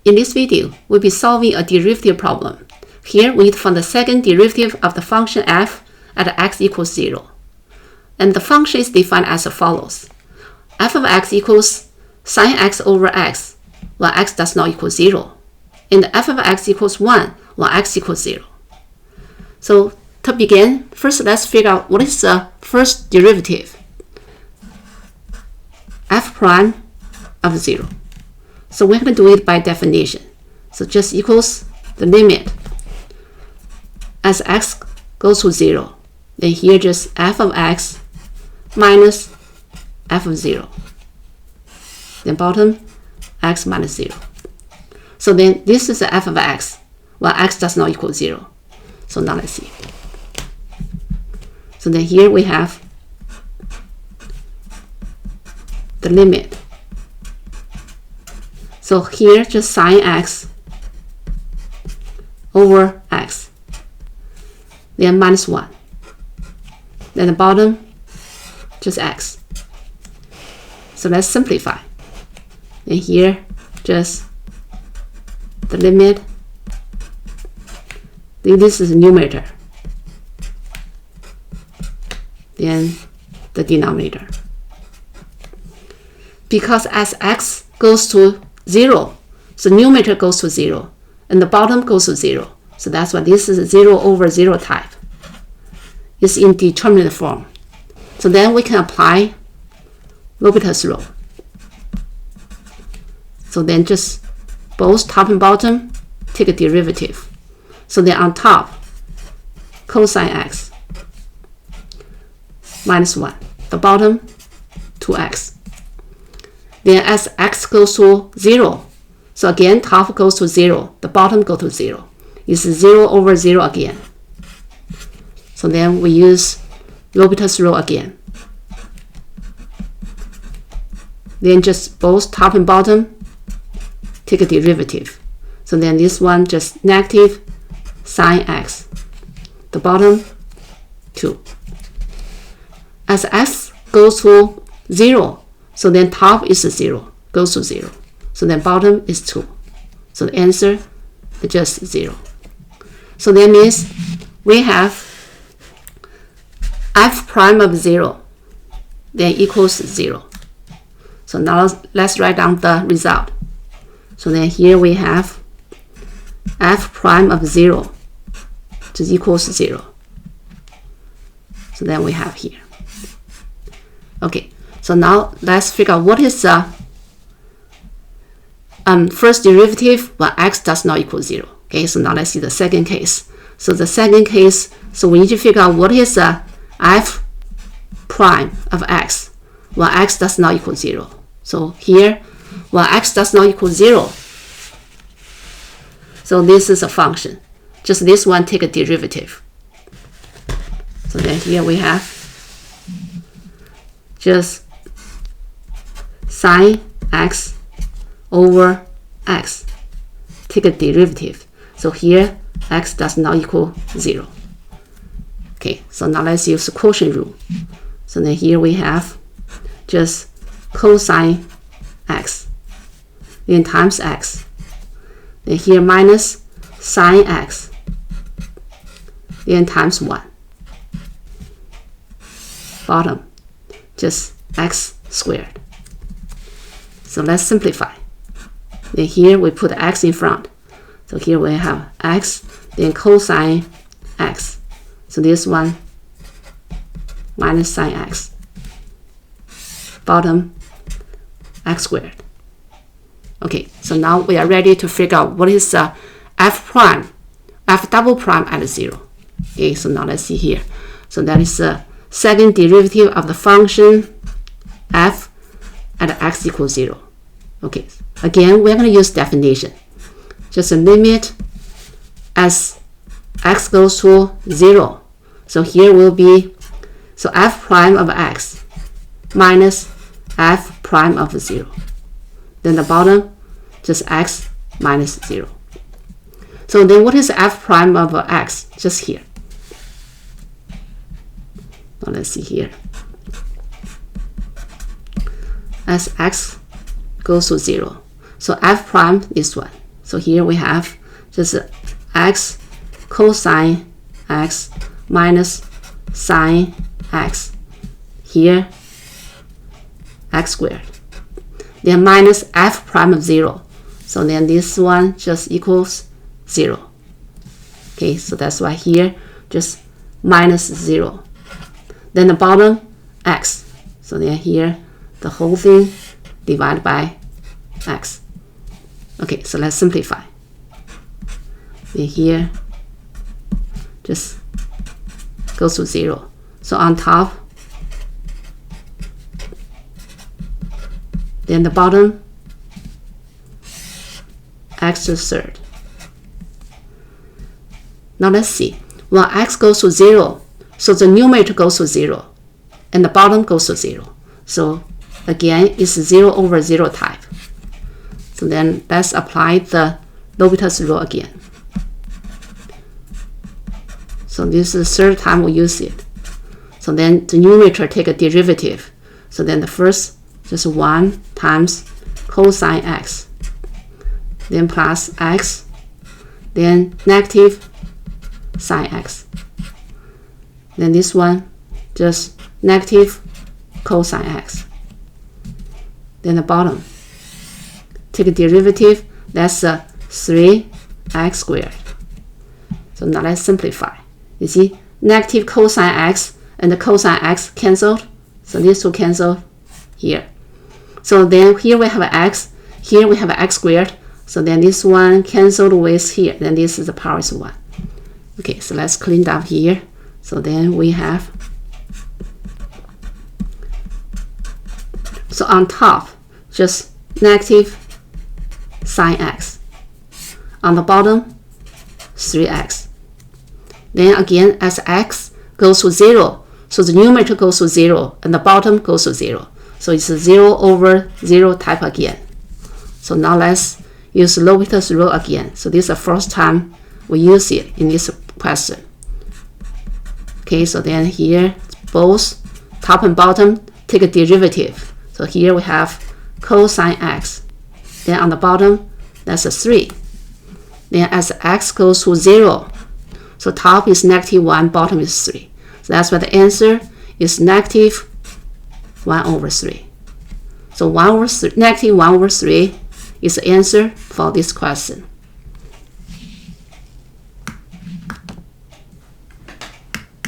In this video, we'll be solving a derivative problem. Here we need to find the second derivative of the function f at x equals 0. And the function is defined as follows. F of x equals sine x over x, while x does not equal 0. And f of x equals 1, while x equals 0. So to begin, first let's figure out what is the first derivative. F prime of 0. So we're going to do it by definition. So just equals the limit as x goes to 0. Then here just f of x minus f of 0. Then bottom, x minus 0. So then this is the f of x, while x does not equal 0. So now let's see. So then here we have the limit. So here just sine x over x, then minus 1. Then the bottom, just x. So let's simplify. And here just the limit. Then this is the numerator. Then the denominator. Because as x goes to 0, so numerator goes to 0, and the bottom goes to 0. So that's why this is a 0 over 0 type. It's in determinant form. So then we can apply L'Hopital's rule. So then just both top and bottom take a derivative. So then on top, cosine x minus 1. The bottom, 2x. Then as x goes to 0, so again top goes to 0, the bottom goes to 0. It's 0 over 0 again. So then we use L'Hopital's rule again. Then just both top and bottom take a derivative. So then this one just negative sine x. The bottom, 2. As x goes to 0, so then top is 0, goes to 0. So then bottom is 2. So the answer is just 0. So that means we have f prime of 0, then equals 0. So now let's write down the result. So then here we have f prime of 0 just equals 0. So then we have here. Okay, so now let's figure out what is the first derivative when x does not equal 0. Okay, so now let's see the second case. So the second case, so we need to figure out what is the f prime of x when x does not equal 0. So here, when x does not equal 0, so this is a function. Just this one take a derivative. So then here we have just sine x over x. Take a derivative. So here x does not equal 0. Okay, so now let's use the quotient rule. So then here we have just cosine x, then times x. Then here minus sine x, then times 1. Bottom, just x squared. So let's simplify. Then here we put x in front. So here we have x, then cosine x. So this one minus sine x. Bottom, x squared. Okay, so now we are ready to figure out what is f prime, f double prime at 0. Okay, so now let's see here. So that is the second derivative of the function f at x equals 0. Okay, again, we're going to use definition. Just a limit as x goes to 0. So here will be, so f prime of x minus f prime of 0. Then the bottom, just x minus 0. So then what is f prime of x? Just here. Now let's see here. As x goes to 0. So f prime is 1. So here we have just x cosine x minus sine x. Here x squared. Then minus f prime of 0. So then this one just equals 0. Okay, so that's why here just minus 0. Then the bottom x. So then here the whole thing divided by x. Okay, so let's simplify. Then here just goes to 0. So on top, then the bottom x to the third. Now let's see. When x goes to 0, so the numerator goes to 0, and the bottom goes to 0. So again, it's 0 over 0 type. So then let's apply the L'Hopital's rule again. So this is the third time we use it. So then the numerator take a derivative. So then the first just 1 times cosine x, then plus x, then negative sine x. Then this one just negative cosine x. Then the bottom, take a derivative, that's 3x squared. So now let's simplify. You see, negative cosine x and the cosine x cancelled, so these two cancel here. So then here we have x, here we have x squared, so then this one cancelled with here, then this is the power is 1. Okay, so let's clean up here. So then we have, so on top, just negative sine x. On the bottom, 3x. Then again, as x goes to 0, so the numerator goes to 0, and the bottom goes to 0. So it's a 0 over 0 type again. So now let's use L'Hopital's rule again. So this is the first time we use it in this question. Okay, so then here, both top and bottom take a derivative. So here we have cosine x. Then on the bottom, that's a 3. Then as x goes to 0, so top is negative 1, bottom is 3. So that's why the answer is negative 1 over 3. So negative 1 over 3 is the answer for this question.